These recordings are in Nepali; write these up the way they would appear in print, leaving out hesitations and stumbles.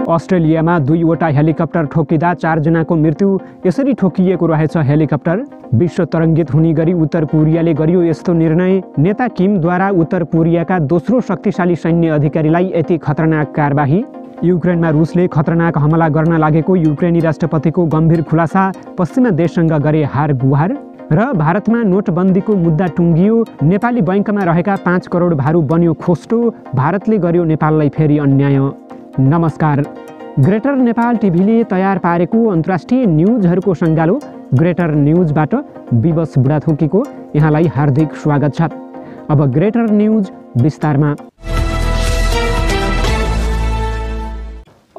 अस्ट्रेलियामा 2वटा हेलिकप्टर ठोकिँदा 4 जनाको मृत्यु। यसरी ठोकिएको रहेछ हेलिकप्टर। विश्व तरङ्गित हुने गरी उत्तर कोरियाले गर्यो यस्तो निर्णय। नेता किमद्वारा उत्तर कोरियाका दोस्रो शक्तिशाली सैन्य अधिकारीलाई यति खतरनाक कारबाही। युक्रेनमा रुसले खतरनाक हमला गर्न लागेको युक्रेनी राष्ट्रपतिको गम्भीर खुलासा। पश्चिमा देशसँग गरे हार गुहार। र भारतमा नोटबन्दीको मुद्दा टुङ्गियो। नेपाली बैंकमा रहेका 5 करोड भारु बन्यो खोस्टो। भारतले गर्यो नेपाललाई फेरि अन्याय। नमस्कार। ग्रेटर नेपाल टिभीले तयार पारेको अन्तर्राष्ट्रिय न्युजहरूको सङ्गालो ग्रेटर न्युजबाट विवश बुढाथोकीको यहाँलाई हार्दिक स्वागत छ। अब ग्रेटर न्युज विस्तारमा।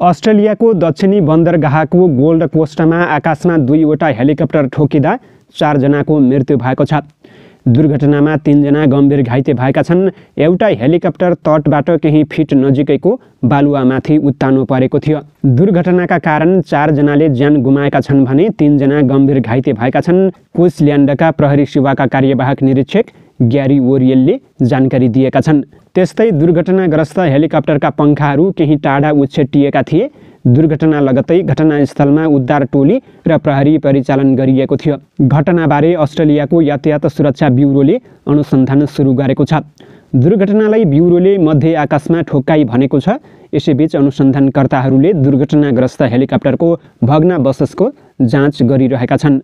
अस्ट्रेलियाको दक्षिणी बन्दरगाहको गोल्ड कोस्टमा आकाशमा 2वटा हेलिकप्टर ठोकिँदा 4 जनाको मृत्यु भएको छ। दुर्घटनामा 3 जना गम्भीर घाइते भएका छन्। एउटा हेलिकप्टर तटबाट केही फिट नजिकैको बालुवामाथि उत्तानो परेको थियो। दुर्घटनाका कारण 4 जनाले ज्यान गुमाएका छन् भने 3 जना गम्भीर घाइते भएका छन्। क्विन्सल्यान्डका प्रहरी सेवाका कार्यवाहक निरीक्षक ग्यारी वोरियलले जानकारी दिएका छन्। त्यस्तै दुर्घटनाग्रस्त हेलिकप्टरका पंखाहरू केही टाढा उछेटिएका थिए। दुर्घटना लगत्तै घटनास्थलमा उद्धार टोली र प्रहरी परिचालन गरिएको थियो। घटनाबारे अस्ट्रेलियाको यातायात सुरक्षा ब्युरोले अनुसन्धान सुरु गरेको छ। दुर्घटनालाई ब्युरोले मध्य आकाशमा ठोक्काई भनेको छ। यसैबीच अनुसन्धानकर्ताहरूले दुर्घटनाग्रस्त हेलिकप्टरको भग्नावशेषको जाँच गरिरहेका छन्।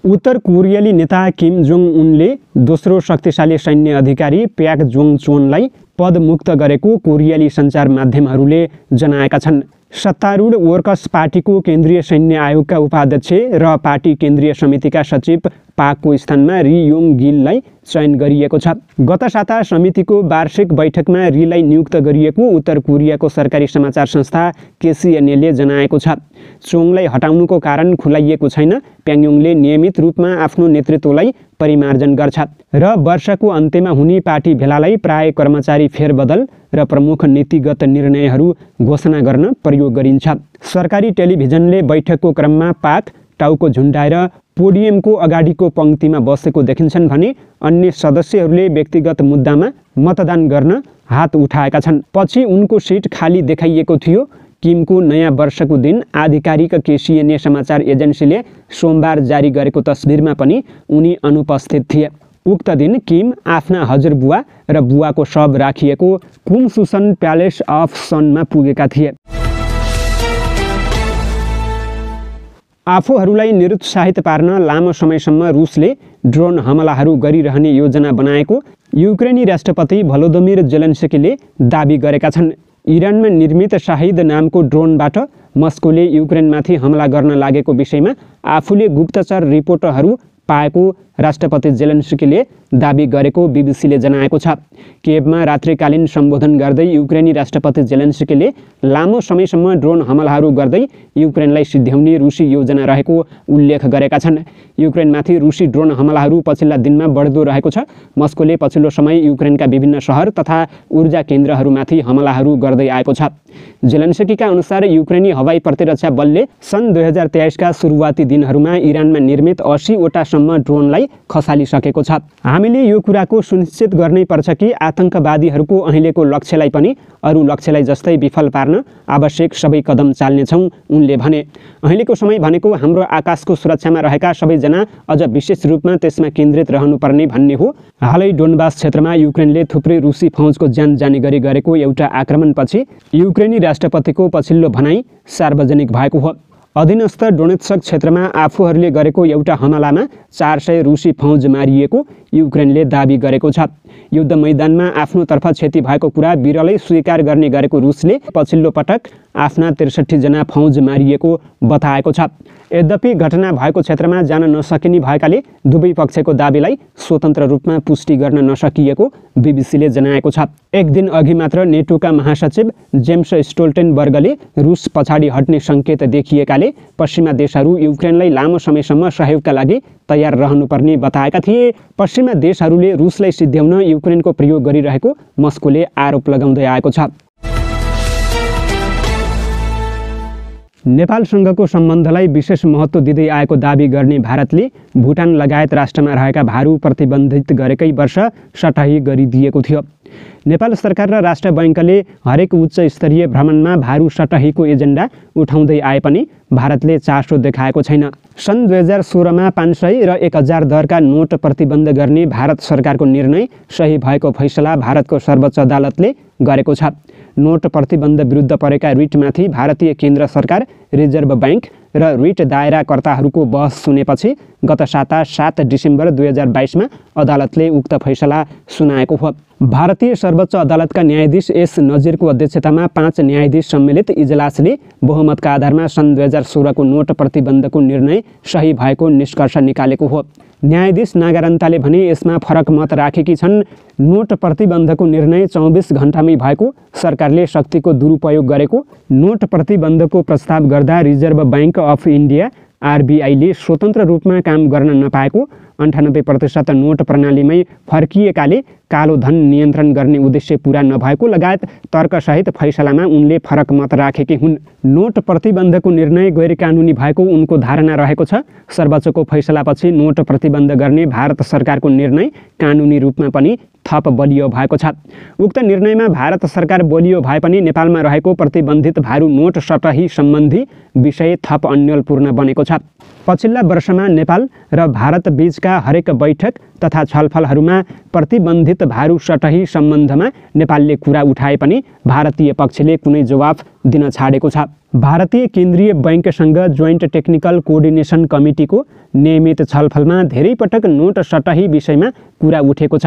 उत्तर कोरियाली नेता किम जोङ उनले दोस्रो शक्तिशाली सैन्य अधिकारी प्याक जोङ चोनलाई पदमुक्त गरेको कोरियाली सञ्चार माध्यमहरूले जनाएका छन्। सत्तारूढ वर्कर्स पार्टीको केन्द्रीय सैन्य आयोगका उपाध्यक्ष र पार्टी केन्द्रीय समितिका सचिव पाकको स्थानमा री योङ गिललाई चयन गरिएको छ। गत साता समितिको वार्षिक बैठकमा रीलाई नियुक्त गरिएको उत्तर कोरियाको सरकारी समाचार संस्था केसिएनएले जनाएको छ। चोङलाई हटाउनुको कारण खुलाइएको छैन। प्याङयोङले नियमित रूपमा आफ्नो नेतृत्वलाई परिमार्जन गर्छ र वर्षको अन्त्यमा हुने पार्टी भेलालाई प्राय कर्मचारी फेरबदल र प्रमुख नीतिगत निर्णयहरू घोषणा गर्न प्रयोग गरिन्छ। सरकारी टेलिभिजनले बैठकको क्रममा पाक टाउको झुन्डाएर पोडियमको अगाडिको पङ्क्तिमा बसेको देखिन्छन् भने अन्य सदस्यहरूले व्यक्तिगत मुद्दामा मतदान गर्न हात उठाएका छन्। पछि उनको सिट खाली देखाइएको थियो। किमको नयाँ वर्षको दिन आधिकारिक केसिएनए समाचार एजेन्सीले सोमबार जारी गरेको तस्बिरमा पनि उनी अनुपस्थित थिए। उक्त दिन किम आफ्ना हजुरबुवा र बुवाको शव राखिएको कुमसुसन प्यालेस अफ सनमा पुगेका थिए। आफूहरूलाई निरुत्साहित पार्न लामो समयसम्म रुसले ड्रोन हमलाहरू गरिरहने योजना बनाएको युक्रेनी राष्ट्रपति भलोदोमिर जेलेन्स्कीले दाबी गरेका छन्। इरानमा निर्मित शाहिद नामको ड्रोनबाट मस्कोले युक्रेनमाथि हमला गर्न लागेको विषयमा आफूले गुप्तचर रिपोर्टहरू पाएको राष्ट्रपति जेलेन्स्कीले दाबी गरेको बीबीसीले जनाएको छ। कियभमा रात्रिकालीन सम्बोधन गर्दै युक्रेनी राष्ट्रपति जेलेन्स्कीले लामो समयसम्म ड्रोन हमलाहरू गर्दै युक्रेनलाई सिध्याउने रुसी योजना रहेको उल्लेख गरेका छन्। युक्रेनमाथि रुसी ड्रोन हमलाहरू पछिल्ला दिनमा बढ्दो रहेको छ। मस्कोले पछिल्लो समय युक्रेनका विभिन्न शहर तथा ऊर्जा केन्द्रहरूमाथि हमलाहरू गर्दै आएको छ। जेलेन्स्कीका अनुसार युक्रेनी हवाई प्रतिरक्षा बलले सन् 2023का सुरुवाती दिनहरूमा इरानमा निर्मित 80वटा सम्म ड्रोनलाई खसालिसकेको छ। हामीले यो कुराको सुनिश्चित गर्नै पर्छ कि आतंकवादीहरूको अहिलेको लक्ष्यलाई पनि अरू लक्ष्यलाई जस्तै विफल पार्न आवश्यक सबै कदम चाल्नेछौँ उनले भने। अहिलेको समय भनेको हाम्रो आकाशको सुरक्षामा रहेका सबैजना अझ विशेष रूपमा त्यसमा केन्द्रित रहनुपर्ने भन्ने हो। हालै डोनबास क्षेत्रमा युक्रेनले थुप्रै रुसी फौजको ज्यान जाने गरी गरेको एउटा आक्रमणपछि युक्रेनी राष्ट्रपतिको पछिल्लो भनाई सार्वजनिक भएको हो। अधीनस्थ डोनेत्स्क क्षेत्रमा आफूहरूले गरेको एउटा हमलामा 400 रुसी फौज मारिएको युक्रेनले दाबी गरेको छ। युद्ध मैदानमा आफ्नोतर्फ क्षति भएको कुरा बिरलै स्वीकार गर्ने गरेको रुसले पछिल्लो पटक आफ्ना 63 जना फौज मारिएको बताएको छ। यद्यपि घटना भएको क्षेत्रमा जान नसकिने भएकाले दुवै पक्षको दाबीलाई स्वतन्त्र रूपमा पुष्टि गर्न नसकिएको बीबीसीले जनाएको छ। एक दिन अघि मात्र नेटोका महासचिव जेम्स स्टोल्टेनबर्गले रुस पछाडि हट्ने सङ्केत देखिएकाले पश्चिमा देशहरू युक्रेनलाई लामो समयसम्म सहयोगका लागि तयार रहनुपर्ने बताएका थिए। पश्चिमा देशहरूले रुसलाई सिध्याउन युक्रेनको प्रयोग गरिरहेको मस्कोले आरोप लगाउँदै आएको छ। नेपालसँगको सम्बन्धलाई विशेष महत्त्व दिँदै आएको दाबी गर्ने भारतले भुटान लगायत राष्ट्रमा रहेका भारू प्रतिबन्धित गरेकै वर्ष सटही गरिदिएको थियो। नेपाल सरकार र राष्ट्र बैंकले हरेक उच्च स्तरीय भ्रमणमा भारू सटहीको एजेन्डा उठाउँदै आए पनि भारतले चासो देखाएको छैन। सन् 2016मा 500 र 1000 दरका नोट प्रतिबन्ध गर्ने भारत सरकारको निर्णय सही भएको फैसला भारतको सर्वोच्च अदालतले गरेको छ। नोट प्रतिबन्ध विरुद्ध परेका रिटमाथि भारतीय केन्द्र सरकार, रिजर्भ बैंक र रिट दायराकर्ताहरूको बहस सुनेपछि गत साता 7 डिसेम्बर 2022मा अदालतले उक्त फैसला सुनाएको हो। भारतीय सर्वोच्च अदालतका न्यायाधीश एस नजिरको अध्यक्षतामा 5 न्यायाधीश सम्मिलित इजलासले बहुमतका आधारमा सन् 2016को नोट प्रतिबन्धको निर्णय सही भएको निष्कर्ष निकालेको हो। न्यायाधीश नागारन्ताले भने यसमा फरक मत राखेकी छन्। नोट प्रतिबन्धको निर्णय 24 घण्टामै भएको, सरकारले शक्तिको दुरुपयोग गरेको, नोट प्रतिबन्धको प्रस्ताव गर्दा रिजर्भ बैंक अफ इन्डिया आरबीआईले स्वतन्त्र रूपमा काम गर्न नपाएको, 98% नोट प्रणालीमै फर्किएकाले कालो धन नियन्त्रण गर्ने उद्देश्य पूरा नभएको लगायत तर्कसहित फैसलामा उनले फरक मत राखेकी हुन्। नोट प्रतिबन्धको निर्णय गैर कानुनी भएको उनको धारणा रहेको छ। सर्वोच्चको फैसलापछि नोट प्रतिबन्ध गर्ने भारत सरकारको निर्णय कानुनी रूपमा पनि थप बलियो भएको छ। उक्त निर्णयमा भारत सरकार बलियो भए पनि नेपालमा रहेको प्रतिबन्धित भारू नोट सटही सम्बन्धी विषय थप अन्यलपूर्ण बनेको छ। पछिल्ला वर्षमा नेपाल र भारत बीचका हरेक बैठक तथा छलफलहरूमा प्रतिबन्धित भारू सटही सम्बन्धमा नेपालले कुरा उठाए पनि भारतीय पक्षले कुनै जवाफ दिन छाडेको छ। भारतीय केन्द्रीय बैंकसँग जोइन्ट टेक्निकल कोअर्डिनेसन कमिटीको नियमित छलफलमा धेरै पटक नोट सटही विषयमा कुरा उठेको छ।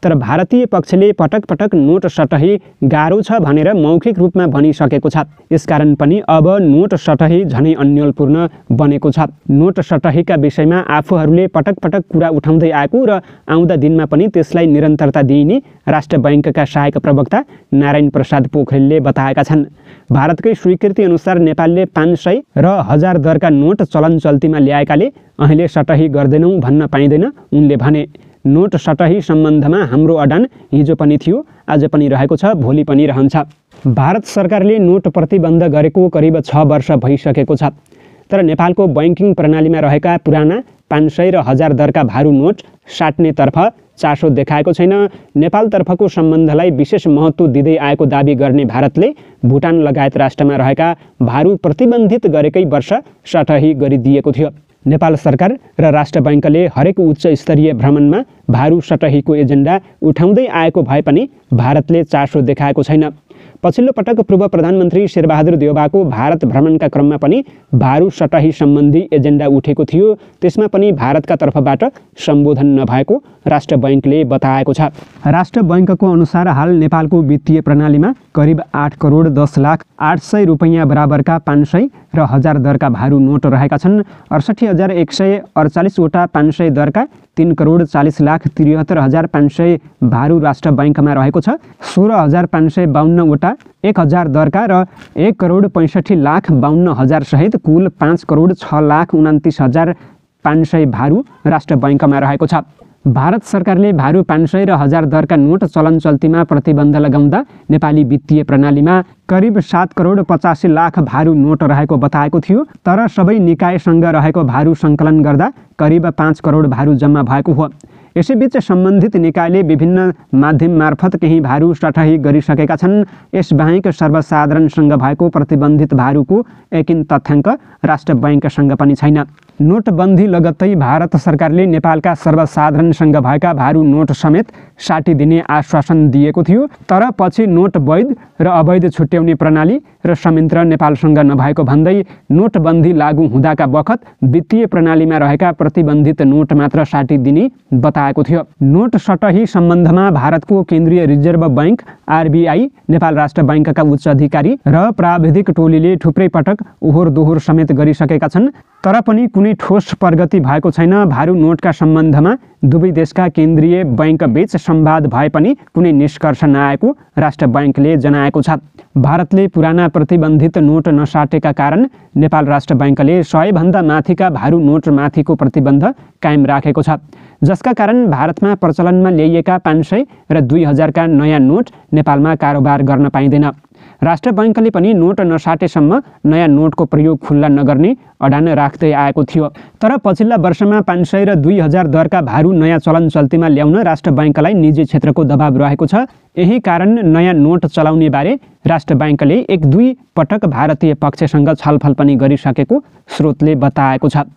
तर भारतीय पक्षले पटक पटक नोट सटही गाह्रो छ भनेर मौखिक रूपमा भनिसकेको छ। यसकारण पनि अब नोट सटही झनै अन्यलपूर्ण बनेको छ। नोट सटहीका विषयमा आफूहरूले पटक पटक कुरा उठाउँदै आएको र आउँदा दिनमा पनि त्यसलाई निरन्तरता दिइने राष्ट्र बैंकका सहायक प्रवक्ता नारायण प्रसाद पोखरेलले बताएका छन्। भारतकै स्वीकृति अनुसार नेपालले 500 र 1000 दरका नोट चलन चल्तीमा ल्याएकाले अहिले सटही गर्दैनौँ भन्न पाइँदैन। उनले भने, नोट सटही सम्बन्धमा हाम्रो अडान हिजो पनि थियो, आज पनि रहेको छ, भोलि पनि रहन्छ। भारत सरकारले नोट प्रतिबन्ध गरेको करिब 6 वर्ष भइसकेको छ। तर नेपालको बैंकिङ प्रणालीमा रहेका पुराना 500 र 1000 दरका भारू नोट साट्नेतर्फ चासो देखाएको छैन। नेपालतर्फको सम्बन्धलाई विशेष महत्त्व दिँदै आएको दाबी गर्ने भारतले भुटान लगायत राष्ट्रमा रहेका भारू प्रतिबन्धित गरेकै वर्ष सटही गरिदिएको थियो। नेपाल सरकार र राष्ट्र बैंकले हरेक उच्च स्तरीय भ्रमणमा भारू सटहीको एजेन्डा उठाउँदै आएको भए पनि भारतले चासो देखाएको छैन। पछिल्लो पटक पूर्व प्रधानमन्त्री शेरबहादुर देउवाको भारत भ्रमणका क्रममा पनि भारू सटही सम्बन्धी एजेन्डा उठेको थियो। त्यसमा पनि भारतका तर्फबाट सम्बोधन नभएको राष्ट्र बैंकले बताएको छ। राष्ट्र बैंकको अनुसार हाल नेपालको वित्तीय प्रणालीमा करिब 8 करोड 10 लाख 800 रुपैयाँ बराबरका 500 र 1000 दरका भारू नोट रहेका छन्। 68,148 वटा 500 दरका 3 करोड 40 लाख 73,500 भारू राष्ट्र बैंकमा रहेको छ। 16,552 वटा 1000 दरका र 1 करोड 65 लाख 52 हजार सहित कुल 5 करोड 6 लाख 29 हजार 500 भारू राष्ट्र बैंकमा रहेको छ। भारत सरकारले भारू 500 र 1000 दरका नोट चलन चल्तीमा प्रतिबन्ध लगाउँदा नेपाली वित्तीय प्रणालीमा करिब 7 करोड 85 लाख भारू नोट रहेको बताएको थियो। तर सबै निकायसँग रहेको भारू सङ्कलन गर्दा करिब 5 करोड भारू जम्मा भएको हो। यसैबीच सम्बन्धित निकायले विभिन्न माध्यम मार्फत केही भारू सटही गरिसकेका छन्। यसबाहेक सर्वसाधारणसँग भएको प्रतिबन्धित भारूको एकिन तथ्याङ्क राष्ट्र बैंकसँग पनि छैन। नोटबन्दी लगत्तै भारत सरकारले नेपालका सर्वसाधारणसँग भएका भारू नोट समेत साटिदिने आश्वासन दिएको थियो। तर पछि नोट वैध र अवैध छुट्याउने प्रणाली र संयन्त्र नेपालसँग नभएको भन्दै नोटबन्दी लागू हुँदाका बखत वित्तीय प्रणालीमा रहेका प्रतिबन्धित नोट मात्र साटिदिने बताएको थियो। नोट सटही सम्बन्धमा भारतको केन्द्रीय रिजर्भ बैंक आरबीआई, नेपाल राष्ट्र बैंकका उच्च अधिकारी र प्राविधिक टोलीले थुप्रै पटक ओहोर दोहोर समेत गरिसकेका छन्। तर पनि कुनै ठोस प्रगति भएको छैन। भारू नोटका सम्बन्धमा दुवै देशका केन्द्रीय बैंक बीच संवाद भए पनि कुनै निष्कर्ष नआएको राष्ट्र बैंकले जनाएको छ। भारतले पुराना प्रतिबन्धित नोट नसाटेका कारण नेपाल राष्ट्र बैंकले 100 भन्दा माथिका भारू नोट माथिको प्रतिबन्ध कायम राखेको छ, जसका कारण भारतमा प्रचलनमा ल्याइएका 500 र 2000 का नयाँ नोट नेपालमा कारोबार गर्न पाइँदैन। राष्ट्र बैंकले पनि नोट नसाटेसम्म नयाँ नोटको प्रयोग खुल्ला नगर्ने अडान राख्दै आएको थियो। तर पछिल्ला वर्षमा 500 र 2000 दरका भारू नयाँ चलन चल्तीमा ल्याउन राष्ट्र बैंकलाई निजी क्षेत्रको दबाब रहेको छ। यही कारण नयाँ नोट चलाउने बारे राष्ट्र बैंकले 1-2 पटक भारतीय पक्षसँग छलफल पनि गरिसकेको स्रोतले बताएको छ।